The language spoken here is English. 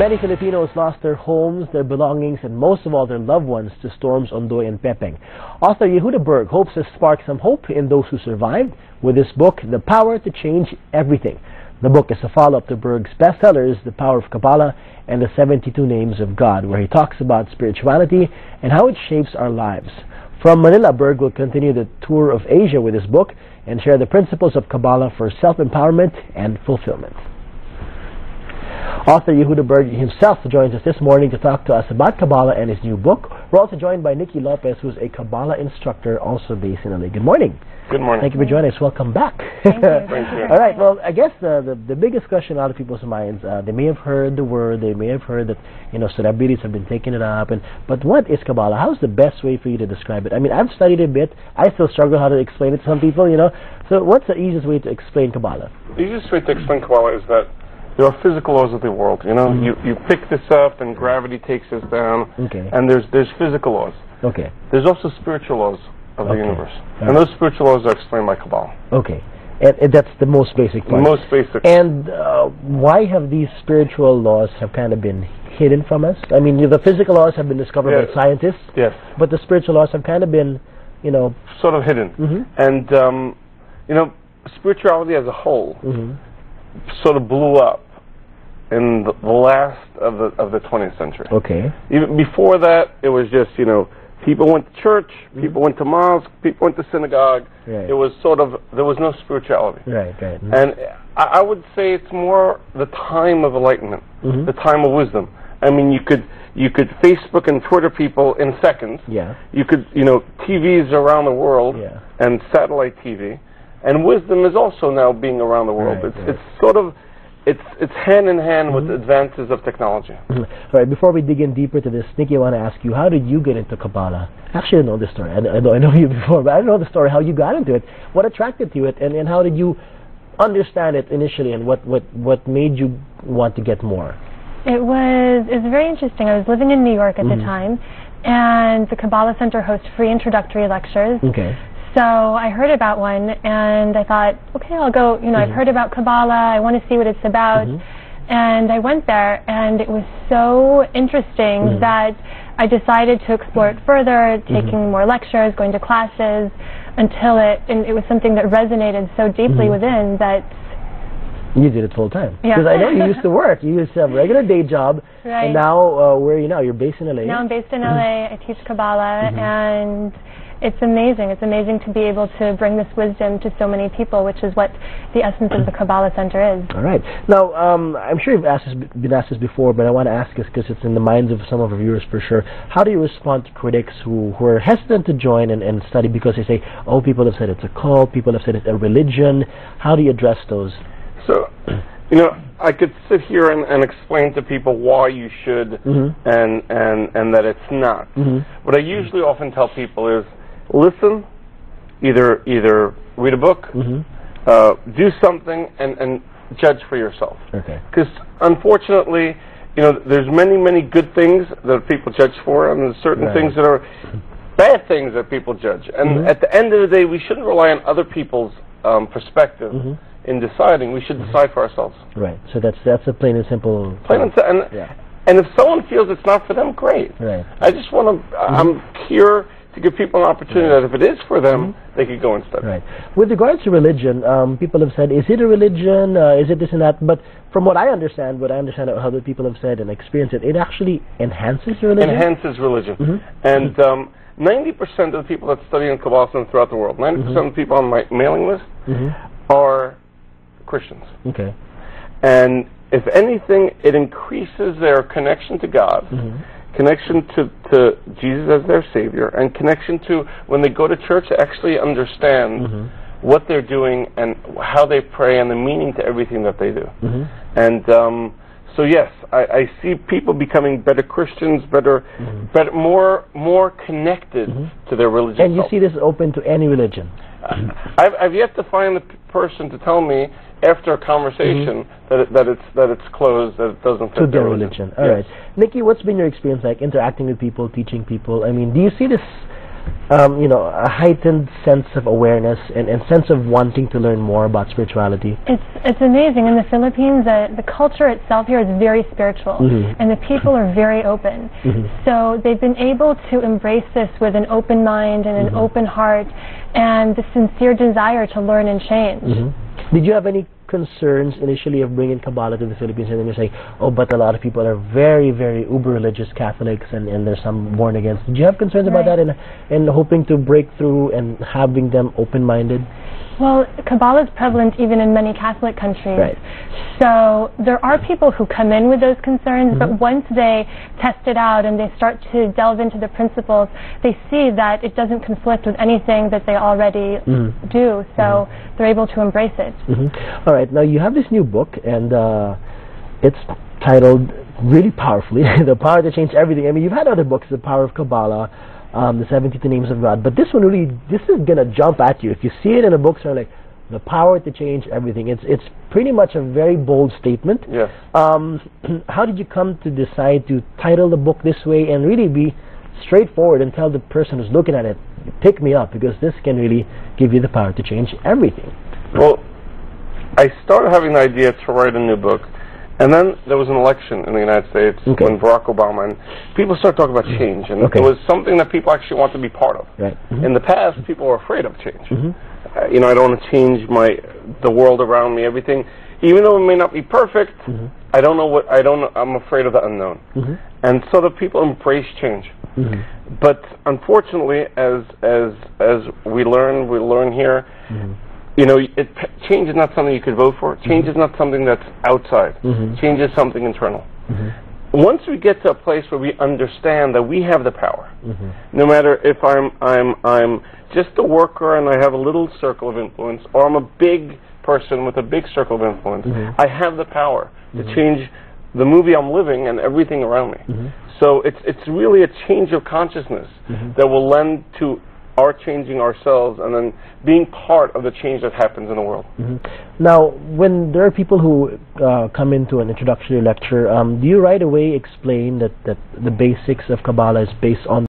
Many Filipinos lost their homes, their belongings, and most of all their loved ones to storms Ondoy and Pepeng. Author Yehuda Berg hopes to spark some hope in those who survived with his book, The Power to Change Everything. The book is a follow-up to Berg's bestsellers, The Power of Kabbalah and the 72 Names of God, where he talks about spirituality and how it shapes our lives. From Manila, Berg will continue the tour of Asia with his book and share the principles of Kabbalah for self-empowerment and fulfillment. Author Yehuda Berg himself joins us this morning to talk to us about Kabbalah and his new book. We're also joined by Nikki Lopez, who's a Kabbalah instructor also based in LA. Good morning. Good morning. Thank you for joining us. Welcome back. Thank you. Thank you. All right. Well, I guess the biggest question out of people's minds, they may have heard the word, they may have heard that celebrities have been taking it up, but what is Kabbalah? How's the best way for you to describe it? I mean, I've studied it a bit. I still struggle how to explain it to some people. So what's the easiest way to explain Kabbalah? The easiest way to explain Kabbalah is that there are physical laws of the world. You pick this up and gravity takes us down. Okay. And there's physical laws. Okay. There's also spiritual laws of the universe. And those spiritual laws are explained by Kabbalah. Okay. And that's the most basic part. The most basic. And why have these spiritual laws have kind of been hidden from us? I mean, the physical laws have been discovered by scientists. Yes. But the spiritual laws have kind of been, sort of hidden. Mm-hmm. And, spirituality as a whole sort of blew up in the last of the 20th century. Okay. Even before that, it was just, people went to church, people went to mosque, people went to synagogue. Right. It was there was no spirituality. Right. Mm-hmm. And I would say it's more the time of enlightenment, the time of wisdom. I mean, you could Facebook and Twitter people in seconds. Yeah. You could, TVs around the world and satellite TV. And wisdom is also now being around the world. It's hand in hand with the advances of technology. All right, before we dig in deeper to this, Nikki, I want to ask you, how did you get into Kabbalah? Actually, I know the story. I know you before, but I don't know the story, how you got into it. What attracted you to it, and how did you understand it initially, and what made you want to get more? It was very interesting. I was living in New York at the time, and the Kabbalah Center hosts free introductory lectures. Okay. So I heard about one, and I thought, okay, I'll go, I've heard about Kabbalah, I want to see what it's about. And I went there, and it was so interesting that I decided to explore it further, taking more lectures, going to classes, until it was something that resonated so deeply within that... You did it full time. Yeah. Because I know you used to work. You used to have a regular day job. Right. And now, where are you now? You're based in LA? Now I'm based in LA. I teach Kabbalah, and it's amazing. It's amazing to be able to bring this wisdom to so many people, which is what the essence of the Kabbalah Center is. All right. Now, I'm sure you've been asked this before, but I want to ask this because it's in the minds of some of our viewers for sure. How do you respond to critics who are hesitant to join and study because they say, oh, people have said it's a cult, people have said it's a religion. How do you address those? So, I could sit here and explain to people why you should and that it's not. What I usually often tell people is, listen, either read a book, do something, and judge for yourself. Okay. Because unfortunately, there's many good things that people judge for, and there's certain things that are bad things that people judge. And at the end of the day, we shouldn't rely on other people's perspective in deciding. We should decide for ourselves. Right. So that's a plain and simple. And if someone feels it's not for them, great. Right. I just want to. I'm here to give people an opportunity that if it is for them, they could go and study. Right. With regards to religion, people have said, is it a religion? Is it this and that? But from what I understand how other people have said and experienced it, it actually enhances religion? Enhances religion. And 90% of the people that study in Kabbalah throughout the world, 90% of the people on my mailing list are Christians. Okay. And if anything, it increases their connection to God, connection to Jesus as their Savior, and connection to, when they go to church, actually understand what they're doing and how they pray and the meaning to everything that they do. And so yes, I see people becoming better Christians, better, more connected to their religion. And you see this open to any religion? I've yet to find the person to tell me after a conversation that it's closed, that it doesn't fit their religion. All right. Nikki, what's been your experience like interacting with people, teaching people? I mean, do you see this you know, a heightened sense of awareness and sense of wanting to learn more about spirituality? It's amazing. In the Philippines, the culture itself here is very spiritual, and the people are very open. So they've been able to embrace this with an open mind and an open heart and the sincere desire to learn and change. Did you have any concerns initially of bringing Kabbalah to the Philippines, and then you're saying, oh, but a lot of people are very, very uber-religious Catholics, and there's some born-agains. Did you have concerns about that and hoping to break through and having them open-minded? Well, Kabbalah is prevalent even in many Catholic countries. Right. So there are people who come in with those concerns, but once they test it out and they start to delve into the principles, they see that it doesn't conflict with anything that they already do, so they're able to embrace it. All right, now you have this new book, and it's titled really powerfully, The Power to Change Everything. I mean, you've had other books, The Power of Kabbalah, the 72 Names of God, but this one really, this is going to jump at you. If you see it in a book, sort of like, The Power to Change Everything. It's pretty much a very bold statement. Yes. How did you come to decide to title the book this way and really be straightforward and tell the person who's looking at it, pick me up, because this can really give you the power to change everything? Well, I started having the idea to write a new book, and then there was an election in the United States when Barack Obama, and people started talking about change, and it was something that people actually want to be part of. Right. In the past, people were afraid of change. You know, I don't want to change the world around me, everything. Even though it may not be perfect, I don't know I'm afraid of the unknown. And so the people embrace change. But unfortunately, as we learn here, you know, change is not something you could vote for. Change is not something that's outside. Change is something internal. Once we get to a place where we understand that we have the power, no matter if I'm just a worker and I have a little circle of influence, or I'm a big person with a big circle of influence, I have the power to change the movie I'm living and everything around me. So it's really a change of consciousness that will lend to our changing ourselves and then being part of the change that happens in the world. Now, when there are people who come into an introductory lecture, do you right away explain that the basics of Kabbalah is based on